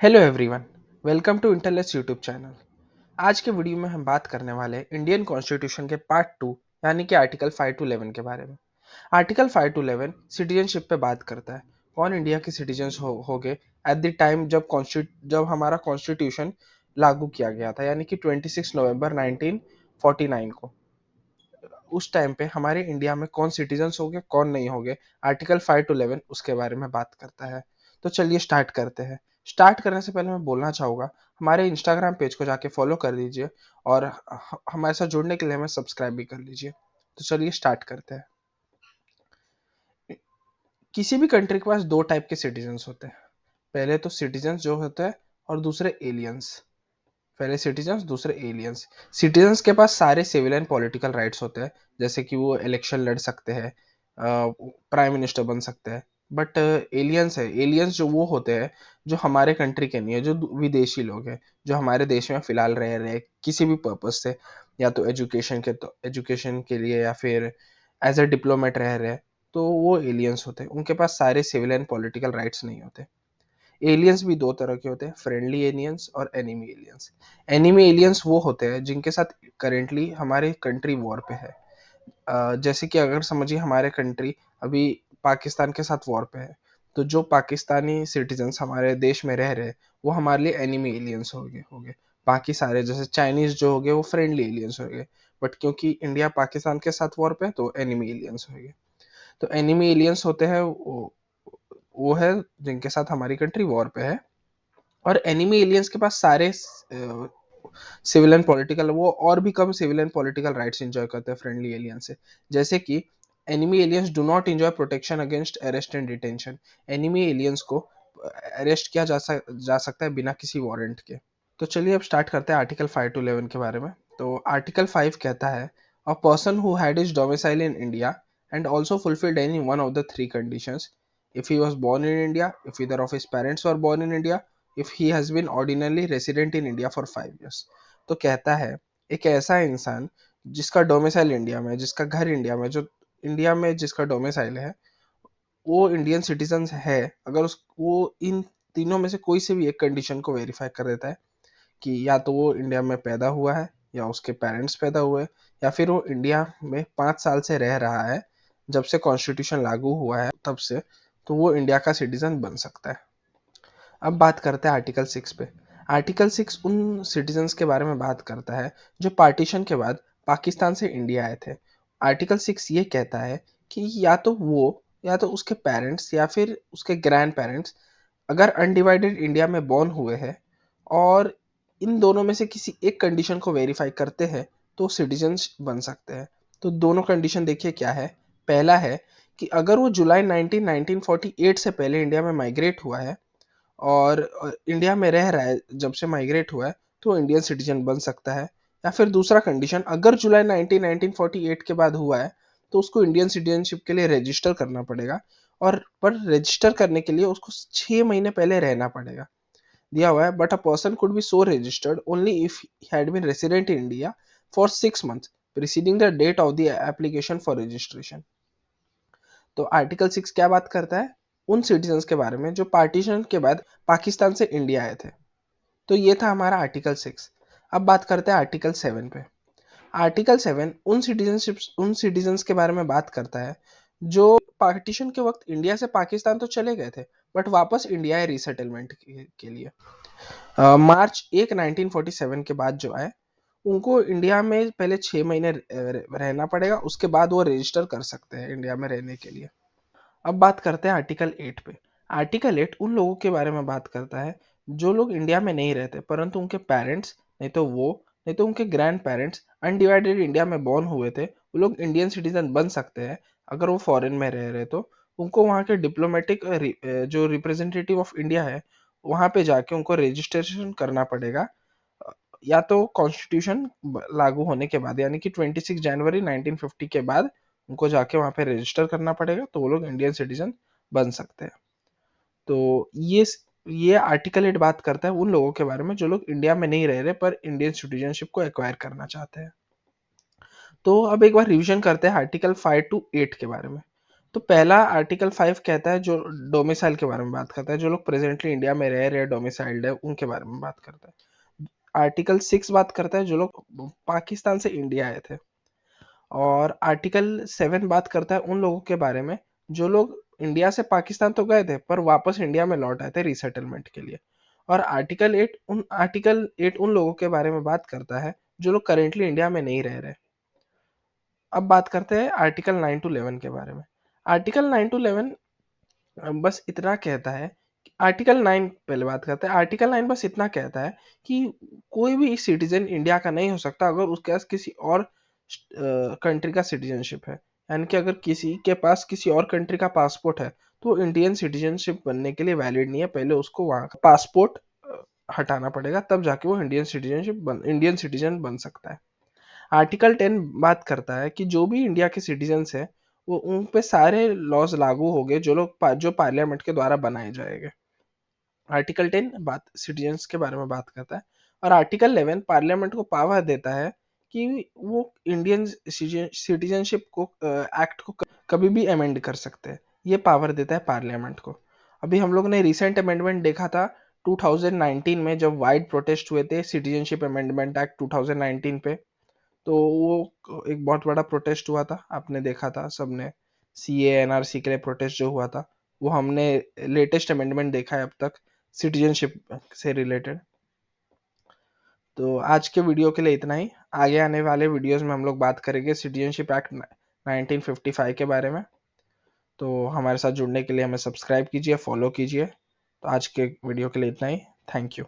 Hello everyone, welcome to Intellex YouTube channel. आज के video में हम बात करने वाले हैं इंडियन कॉन्स्टिट्यूशन के पार्ट 2 यानी कि आर्टिकल 5 टू 11 के बारे में। आर्टिकल 5 टू 11 सिटीजनशिप पे बात करता है। कौन इंडिया के सिटीजन होगे एट द टाइम जब हमारा कॉन्स्टिट्यूशन लागू किया गया था, यानी कि 26 नवंबर 1949 को। उस टाइम पे हमारे इंडिया में कौन सिटीजन्स होंगे कौन नहीं होंगे, आर्टिकल 5 टू 11 उसके बारे में बात करता है। तो चलिए स्टार्ट करते हैं। स्टार्ट करने से पहले मैं बोलना चाहूँगा, हमारे इंस्टाग्राम पेज को जाके फॉलो कर लीजिए और हमारे साथ जुड़ने के लिए हमें सब्सक्राइब भी कर लीजिए। तो चलिए स्टार्ट करते हैं। किसी भी कंट्री के पास दो टाइप के सिटीजन्स होते हैं। पहले तो सिटीजन्स जो होते हैं और दूसरे एलियंस। पहले सिटीजन्स, दूसरे एलियंस। सिटीजन्स के पास सारे सिविल एंड पॉलिटिकल राइट्स होते हैं, जैसे कि वो इलेक्शन लड़ सकते हैं, प्राइम मिनिस्टर बन सकते हैं। बट एलियंस जो वो होते हैं जो हमारे कंट्री के नहीं है, जो विदेशी लोग हैं, जो हमारे देश में फिलहाल रह रहे हैं किसी भी पर्पज से, या तो एजुकेशन के लिए या फिर एज ए डिप्लोमेट रह रहे हैं, तो वो एलियंस होते हैं। उनके पास सारे सिविल एंड पॉलिटिकल राइट्स नहीं होते। एलियंस भी दो तरह के होते हैं, फ्रेंडली एलियंस और एनिमी एलियंस। एनिमी एलियंस वो होते हैं जिनके साथ करेंटली हमारी कंट्री वॉर पे है। जैसे कि अगर समझिए हमारे कंट्री अभी पाकिस्तान के साथ वॉर पे है, तो जो पाकिस्तानी सिटीजन्स हमारे देश में रह रहे हैं वो हमारे लिए एनिमी एलियंस हो गए। बाकी सारे जैसे चाइनीज जो हो गए वो फ्रेंडली एलियंस हो गए। बट क्योंकि इंडिया पाकिस्तान के साथ वॉर पे है तो एनिमी एलियंस हो गए। तो एनिमी एलियंस होते हैं वो है जिनके साथ हमारी कंट्री वॉर पे है। और एनिमी एलियंस के पास सारे सिविल एंड पॉलिटिकल, वो और भी कम civil and political rights enjoy करते हैं फ्रेंडली एलियंस से। जैसे कि enemy aliens do not enjoy protection against arrest and detention. Enemy aliens को अरेस्ट किया जा सकता है बिना किसी वारंट के। तो चलिए अब स्टार्ट करते हैं आर्टिकल 5 टू 11 के बारे में। तो आर्टिकल 5 कहता है, a person who had his domicile in India and also fulfilled any one of the three conditions, if he was born in India, if either of his parents were born in India, if he has been ordinarily resident in India for 5 years। तो कहता है एक ऐसा इंसान जिसका domicile India में, जिसका घर इंडिया में, जो इंडिया में जिसका डोमिसाइल है, वो इंडियन सिटीजन है, अगर उस वो इन तीनों में से कोई से भी एक कंडीशन को वेरीफाई कर देता है कि या तो वो इंडिया में पैदा हुआ है, या उसके पेरेंट्स पैदा हुए, या फिर वो इंडिया में 5 साल से रह रहा है, जब से कॉन्स्टिट्यूशन लागू हुआ है तब से, तो वो इंडिया का सिटीजन बन सकता है। अब बात करते हैं आर्टिकल 6 पे। आर्टिकल 6 उन सिटीजन्स के बारे में बात करता है जो पार्टीशन के बाद पाकिस्तान से इंडिया आए थे। आर्टिकल 6 ये कहता है कि या तो वो, या तो उसके पेरेंट्स, या फिर उसके ग्रैंड पेरेंट्स अगर अनडिवाइडेड इंडिया में बॉर्न हुए हैं और इन दोनों में से किसी एक कंडीशन को वेरीफाई करते हैं, तो सिटीजन बन सकते हैं। तो दोनों कंडीशन देखिए क्या है। पहला है कि अगर वो जुलाई 1948 से पहले इंडिया में माइग्रेट हुआ है और इंडिया में रह रहा है जब से माइग्रेट हुआ है, तो इंडियन सिटीजन बन सकता है। या फिर दूसरा कंडीशन, अगर जुलाई 1948 के बाद हुआ है तो उसको इंडियन सिटीजनशिप के लिए रजिस्टर करना पड़ेगा, और पर रजिस्टर करने के लिए उसको 6 महीने पहले रहना पड़ेगा। दिया हुआ है, but a person could be so registered only if he had been resident in India for 6 months preceding the date of the application for registration. तो आर्टिकल 6 क्या बात करता है? उन सिटीजन्स के बारे में जो पार्टीशन के बाद पाकिस्तान से इंडिया आए थे। तो ये था हमारा आर्टिकल 6। अब बात करते हैं आर्टिकल 7 पे। आर्टिकल 7 उन सिटीजन्स के बारे में बात करता है जो पार्टीशन के वक्त इंडिया से पाकिस्तान तो चले गए थे, बट वापस इंडिया है रीसेटलमेंट के लिए। मार्च 1 1947 के बाद जो आए, उनको इंडिया में पहले 6 महीने रहना पड़ेगा, उसके बाद वो रजिस्टर कर सकते हैं इंडिया में रहने के लिए। अब बात करते हैं आर्टिकल 8 पे। आर्टिकल 8 उन लोगों के बारे में बात करता है जो लोग इंडिया में नहीं रहते, परंतु उनके पेरेंट्स, नहीं तो उनके ग्रैंड पेरेंट्स अनडिवाइडेड इंडिया में बॉर्न हुए थे, वो लोग इंडियन सिटीजन बन सकते हैं। अगर वो फॉरेन में रह रहे तो उनको वहाँ के डिप्लोमेटिक जो रिप्रेजेंटेटिव ऑफ इंडिया है, वहाँ पे जाके उनको रजिस्ट्रेशन करना पड़ेगा, या तो कॉन्स्टिट्यूशन लागू होने के बाद, यानी कि 26 जनवरी 1950 के बाद उनको जाके वहाँ पे रजिस्टर करना पड़ेगा, तो वो लोग इंडियन सिटीजन बन सकते हैं। तो ये आर्टिकल 8 बात करता है उन लोगों के बारे में जो लोग इंडिया में नहीं रह रहे पर इंडियन सिटीजनशिप को एक्वायर करना चाहते हैं। तो अब एक बार रिवीजन करते हैं आर्टिकल 5 टू 8 के बारे में। तो पहला आर्टिकल 5 कहता है, जो डोमिसाइल के बारे में बात करता है, जो लोग प्रेजेंटली इंडिया में रह रहे डोमिसाइल्ड है उनके बारे में बात करता है। आर्टिकल 6 बात करता है जो लोग पाकिस्तान से इंडिया आए थे। और आर्टिकल 7 बात करता है उन लोगों के बारे में जो लोग इंडिया से पाकिस्तान तो गए थे पर वापस इंडिया में लौट आए थे रिसेटलमेंट के लिए। और आर्टिकल 8 उन लोगों के बारे में बात करता है जो लोग करेंटली इंडिया में नहीं रह रहे। अब बात करते हैं आर्टिकल 9 टू 11 के बारे में। आर्टिकल 9 टू 11 बस इतना कहता है, आर्टिकल 9 पहले बात करते हैं। आर्टिकल 9 बस इतना कहता है कि कोई भी सिटीजन इंडिया का नहीं हो सकता अगर उसके पास किसी और कंट्री का सिटीजनशिप है। यानी कि अगर किसी के पास किसी और कंट्री का पासपोर्ट है तो इंडियन सिटीजनशिप बनने के लिए वैलिड नहीं है, पहले उसको वहाँ का पासपोर्ट हटाना पड़ेगा, तब जाके वो इंडियन सिटीजन बन सकता है। आर्टिकल 10 बात करता है कि जो भी इंडिया के सिटीजन्स हैं वो उन पे सारे लॉज लागू हो गए जो पार्लियामेंट के द्वारा बनाए जाएंगे। आर्टिकल 10 बात सिटीजन्स के बारे में बात करता है। और आर्टिकल 11 पार्लियामेंट को पावर देता है कि वो इंडियन सिटीजनशिप को एक्ट को कभी भी अमेंड कर सकते हैं। ये पावर देता है पार्लियामेंट को। अभी हम लोग ने रिसेंट अमेंडमेंट देखा था 2019 में, जब वाइड प्रोटेस्ट हुए थे सिटीजनशिप अमेंडमेंट एक्ट 2019 पे। तो वो एक बहुत बड़ा प्रोटेस्ट हुआ था, आपने देखा था सबने, सीए एनआरसी के लिए प्रोटेस्ट जो हुआ था। वो हमने लेटेस्ट अमेंडमेंट देखा है अब तक सिटीजनशिप से रिलेटेड। तो आज के वीडियो के लिए इतना ही। आगे आने वाले वीडियोस में हम लोग बात करेंगे सिटीजनशिप एक्ट 1955 के बारे में। तो हमारे साथ जुड़ने के लिए हमें सब्सक्राइब कीजिए, फॉलो कीजिए। तो आज के वीडियो के लिए इतना ही। Thank you.